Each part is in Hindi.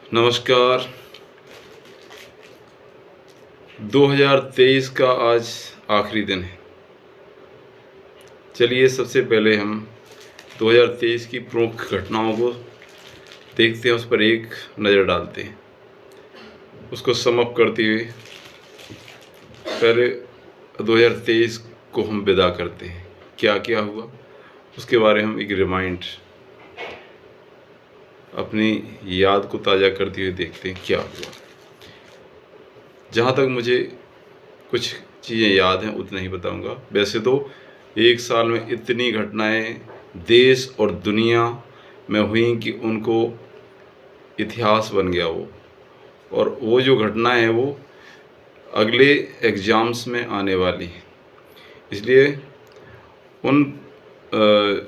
नमस्कार। 2023 का आज आखिरी दिन है। चलिए सबसे पहले हम 2023 की प्रमुख घटनाओं को देखते हैं, उस पर एक नज़र डालते हैं, उसको सम अप करते हुए पहले 2023 को हम विदा करते हैं। क्या क्या हुआ उसके बारे में हम एक रिमाइंड, अपनी याद को ताज़ा करते हुए देखते हैं क्या हुआ। जहाँ तक मुझे कुछ चीज़ें याद हैं उतना ही बताऊंगा। वैसे तो एक साल में इतनी घटनाएं देश और दुनिया में हुई कि उनको इतिहास बन गया वो, और वो जो घटनाएं हैं वो अगले एग्ज़ाम्स में आने वाली हैं। इसलिए उन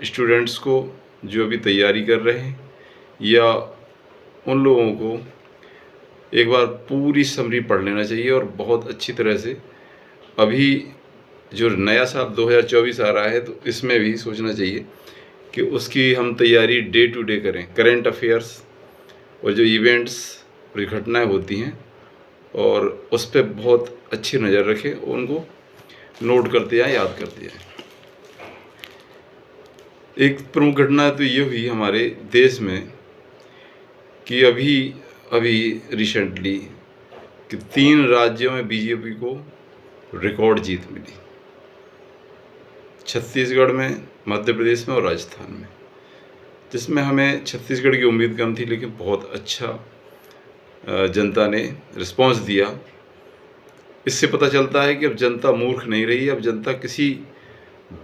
स्टूडेंट्स को जो अभी तैयारी कर रहे हैं या उन लोगों को एक बार पूरी समरी पढ़ लेना चाहिए और बहुत अच्छी तरह से। अभी जो नया साल 2024 आ रहा है तो इसमें भी सोचना चाहिए कि उसकी हम तैयारी डे टू डे करें। करेंट अफेयर्स और जो इवेंट्स और घटनाएं होती हैं और उस पर बहुत अच्छी नज़र रखें और उनको नोट करते जाएं, याद करते जाएं। एक प्रमुख घटना तो ये हुई हमारे देश में कि अभी रिसेंटली कि 3 राज्यों में बीजेपी को रिकॉर्ड जीत मिली। छत्तीसगढ़ में, मध्य प्रदेश में और राजस्थान में, जिसमें हमें छत्तीसगढ़ की उम्मीद कम थी, लेकिन बहुत अच्छा जनता ने रिस्पांस दिया। इससे पता चलता है कि अब जनता मूर्ख नहीं रही, अब जनता किसी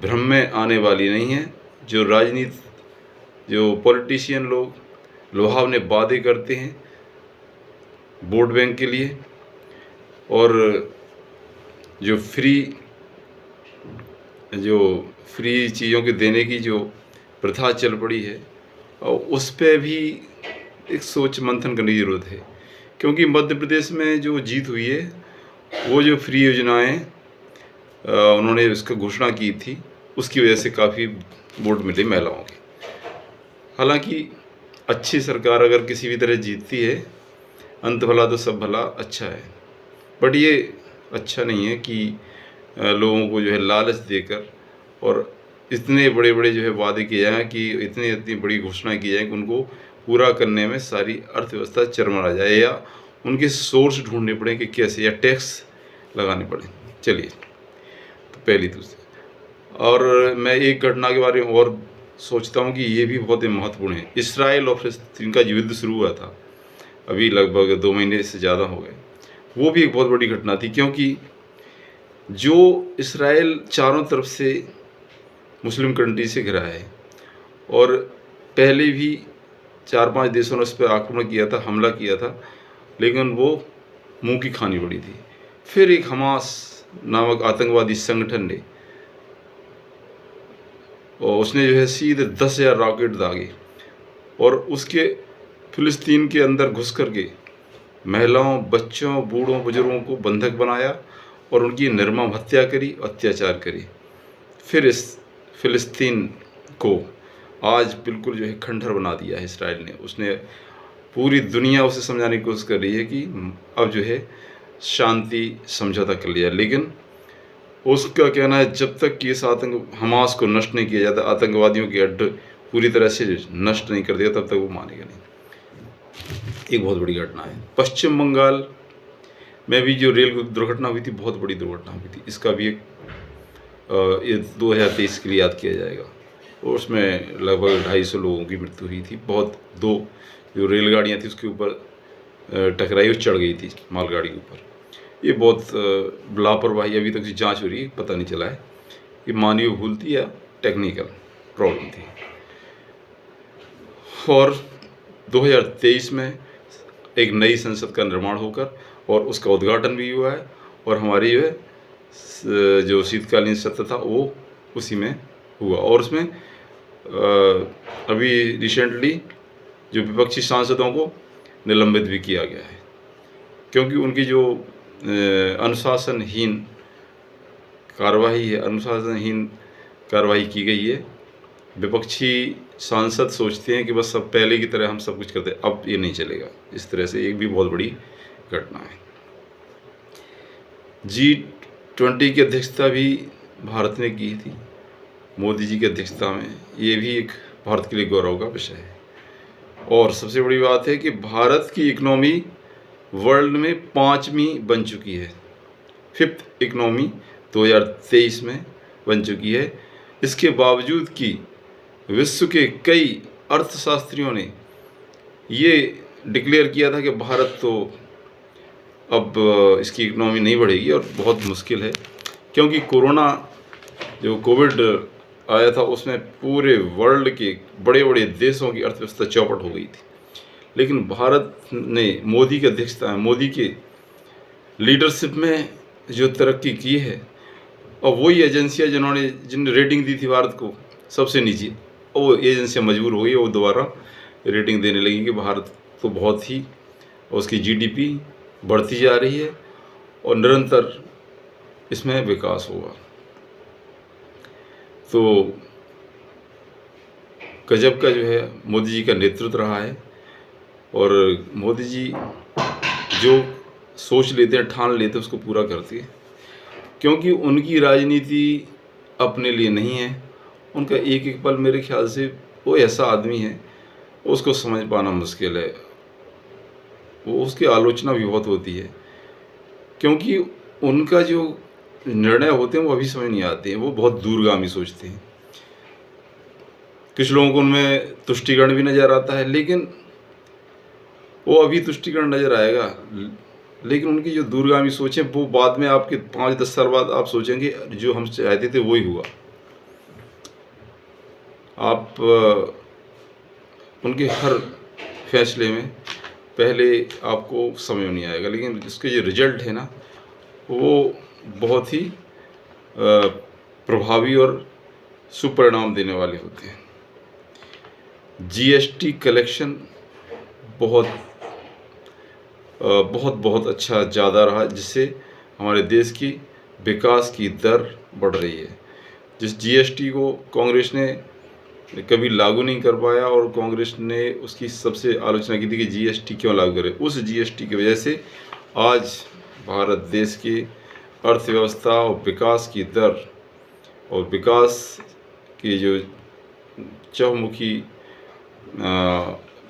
भ्रम में आने वाली नहीं है। जो राजनीति, जो पॉलिटिशियन लोग लुभावने वादे करते हैं वोट बैंक के लिए, और जो फ्री चीज़ों के देने की जो प्रथा चल पड़ी है, और उस पर भी एक सोच मंथन करने की ज़रूरत है। क्योंकि मध्य प्रदेश में जो जीत हुई है, वो जो फ्री योजनाएं उन्होंने उसका घोषणा की थी, उसकी वजह से काफ़ी वोट मिले महिलाओं के। हालांकि अच्छी सरकार अगर किसी भी तरह जीतती है, अंत भला तो सब भला अच्छा है। बट ये अच्छा नहीं है कि लोगों को जो है लालच देकर और इतने बड़े बड़े जो है वादे किए जाएँ, कि इतनी बड़ी घोषणा की जाए कि उनको पूरा करने में सारी अर्थव्यवस्था चरमरा जाए, या उनके सोर्स ढूंढने पड़े कि कैसे, या टैक्स लगाने पड़े। चलिए, तो पहली दूसरी, और मैं एक घटना के बारे में और सोचता हूँ कि ये भी बहुत ही महत्वपूर्ण है। इसराइल और फिलिस्तीन का युद्ध शुरू हुआ था, अभी लगभग 2 महीने से ज़्यादा हो गए। वो भी एक बहुत बड़ी घटना थी, क्योंकि जो इसराइल चारों तरफ से मुस्लिम कंट्री से घिरा है, और पहले भी 4-5 देशों ने उस पर आक्रमण किया था, हमला किया था, लेकिन वो मुंह की खानी पड़ी थी। फिर एक हमास नामक आतंकवादी संगठन ने, और उसने जो है सीधे 10,000 रॉकेट दागे और उसके फिलिस्तीन के अंदर घुस करके महिलाओं, बच्चों, बूढ़ों, बुजुर्गों को बंधक बनाया और उनकी निर्मम हत्या करी, अत्याचार करी। फिर इस फिलिस्तीन को आज बिल्कुल जो है खंडहर बना दिया है इसराइल ने। उसने पूरी दुनिया उसे समझाने की कोशिश कर रही है कि अब जो है शांति समझौता कर लिया, लेकिन उसका कहना है जब तक कि इस हमास को नष्ट नहीं किया जाता, आतंकवादियों के अड्डे पूरी तरह से नष्ट नहीं कर दिया, तब तक वो मानेगा नहीं। एक बहुत बड़ी घटना है। पश्चिम बंगाल में भी जो रेल दुर्घटना हुई थी, बहुत बड़ी दुर्घटना हुई थी, इसका भी एक 2023 के लिए याद किया जाएगा। और उसमें लगभग 250 लोगों की मृत्यु हुई थी। दो जो रेलगाड़ियाँ थी उसके ऊपर टकराई और चढ़ गई थी मालगाड़ी के ऊपर। ये बहुत लापरवाही, अभी तक जांच हो रही है, पता नहीं चला है कि मानवीय भूल थी या टेक्निकल प्रॉब्लम थी। और 2023 में एक नई संसद का निर्माण होकर और उसका उद्घाटन भी हुआ है, और हमारी जो शीतकालीन सत्र था वो उसी में हुआ। और उसमें अभी रिसेंटली जो विपक्षी सांसदों को निलंबित भी किया गया है, क्योंकि उनकी जो अनुशासनहीन कार्रवाई की गई है। विपक्षी सांसद सोचते हैं कि बस सब पहले की तरह हम सब कुछ करते हैं, अब ये नहीं चलेगा। इस तरह से एक भी बहुत बड़ी घटना है। G20 की अध्यक्षता भी भारत ने की थी मोदी जी की अध्यक्षता में। ये भी एक भारत के लिए गौरव का विषय है। और सबसे बड़ी बात है कि भारत की इकोनॉमी वर्ल्ड में 5वीं बन चुकी है, 5th इकोनॉमी 2023 में बन चुकी है। इसके बावजूद कि विश्व के कई अर्थशास्त्रियों ने ये डिक्लेयर किया था कि भारत तो अब इसकी इकोनॉमी नहीं बढ़ेगी और बहुत मुश्किल है, क्योंकि कोविड आया था उसमें पूरे वर्ल्ड के बड़े बड़े देशों की अर्थव्यवस्था चौपट हो गई थी। लेकिन भारत ने मोदी की अध्यक्षता में, मोदी के लीडरशिप में जो तरक्की की है, और वही एजेंसियाँ जिन्होंने रेटिंग दी थी भारत को सबसे नीचे, वो एजेंसियाँ मजबूर हो गई, वो दोबारा रेटिंग देने लगी कि भारत तो बहुत ही, उसकी GDP बढ़ती जा रही है और निरंतर इसमें विकास होगा। तो गजब का जो है मोदी जी का नेतृत्व रहा है। और मोदी जी जो सोच लेते हैं, ठान लेते हैं, उसको पूरा करते हैं, क्योंकि उनकी राजनीति अपने लिए नहीं है। उनका एक एक पल, मेरे ख्याल से वो ऐसा आदमी है, उसको समझ पाना मुश्किल है। वो उसकी आलोचना भी बहुत होती है, क्योंकि उनका जो निर्णय होते हैं वो अभी समझ नहीं आते हैं, वो बहुत दूरगामी सोचते हैं। कुछ लोगों को उनमें तुष्टिकरण भी नज़र आता है, लेकिन वो अभी तुष्टिकरण नज़र आएगा, लेकिन उनकी जो दूरगामी सोच है वो बाद में आपके 5-10 साल बाद आप सोचेंगे जो हम चाहते थे वही हुआ। आप उनके हर फैसले में पहले आपको समझ नहीं आएगा, लेकिन इसके जो रिजल्ट है ना, वो बहुत ही प्रभावी और सुपरिणाम देने वाले होते हैं। GST कलेक्शन बहुत अच्छा ज़्यादा रहा, जिससे हमारे देश की विकास की दर बढ़ रही है। जिस GST को कांग्रेस ने कभी लागू नहीं कर पाया, और कांग्रेस ने उसकी सबसे आलोचना की थी कि GST क्यों लागू करे, उस GST की वजह से आज भारत देश की अर्थव्यवस्था और विकास की दर और विकास की जो चहुमुखी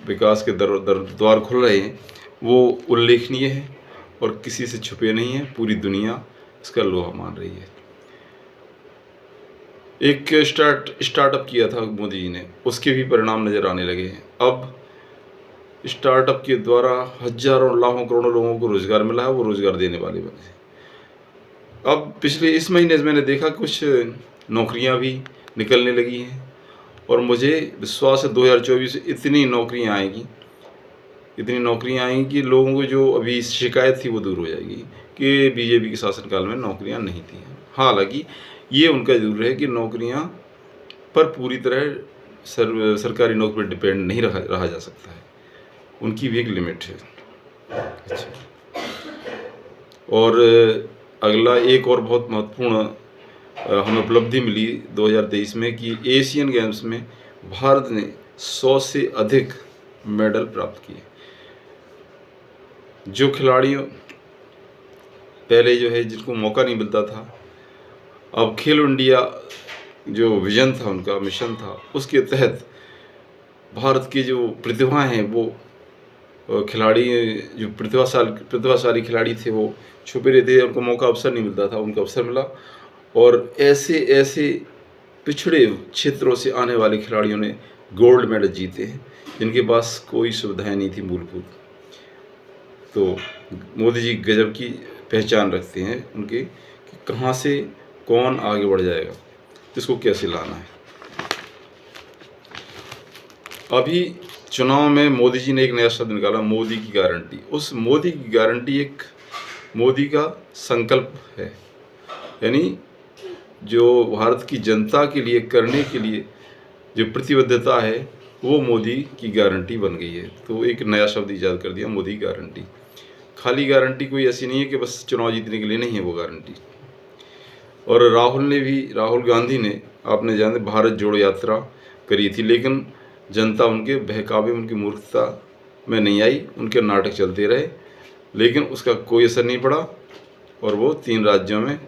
विकास के द्वार खुल रहे हैं, वो उल्लेखनीय है और किसी से छुपे नहीं है। पूरी दुनिया इसका लोहा मान रही है। एक स्टार्टअप किया था मोदी जी ने, उसके भी परिणाम नज़र आने लगे हैं। अब स्टार्टअप के द्वारा हजारों लाखों करोड़ों लोगों को रोज़गार मिला है, वो रोज़गार देने वाले बने। अब पिछले इस महीने मैंने देखा कुछ नौकरियां भी निकलने लगी हैं, और मुझे विश्वास है 2024 से इतनी नौकरियां आएंगी कि लोगों को जो अभी शिकायत थी वो दूर हो जाएगी कि बीजेपी के शासनकाल में नौकरियां नहीं थी। हालांकि ये उनका जरूर है कि नौकरियां पर पूरी तरह सरकारी नौकरी पर डिपेंड नहीं रहा जा सकता है, उनकी भी एक लिमिट है। अच्छा, और अगला एक और बहुत महत्वपूर्ण हमें उपलब्धि मिली 2023 में कि एशियन गेम्स में भारत ने 100 से अधिक मेडल प्राप्त किए। जो खिलाड़ियों पहले जो है जिनको मौका नहीं मिलता था, अब खेलो इंडिया जो विजन था, उनका मिशन था, उसके तहत भारत की जो प्रतिभाएं हैं, वो खिलाड़ी जो प्रतिभाशाली खिलाड़ी थे वो छुपे रहते थे, उनको मौका अवसर नहीं मिलता था, उनको अवसर मिला। और ऐसे पिछड़े क्षेत्रों से आने वाले खिलाड़ियों ने गोल्ड मेडल जीते हैं, जिनके पास कोई सुविधाएं नहीं थी मूलभूत। तो मोदी जी गजब की पहचान रखते हैं उनके, कि कहाँ से कौन आगे बढ़ जाएगा, इसको कैसे लाना है। अभी चुनाव में मोदी जी ने एक नया शब्द निकाला, मोदी की गारंटी। उस मोदी की गारंटी एक मोदी का संकल्प है, यानी जो भारत की जनता के लिए करने के लिए जो प्रतिबद्धता है, वो मोदी की गारंटी बन गई है। तो एक नया शब्द ईजाद कर दिया, मोदी गारंटी। खाली गारंटी कोई ऐसी नहीं है कि बस चुनाव जीतने के लिए नहीं है वो गारंटी। और राहुल गांधी ने, आपने जाने, भारत जोड़ो यात्रा करी थी, लेकिन जनता उनके बहकावे, उनकी मूर्खता में नहीं आई, उनके नाटक चलते रहे, लेकिन उसका कोई असर नहीं पड़ा और वो 3 राज्यों में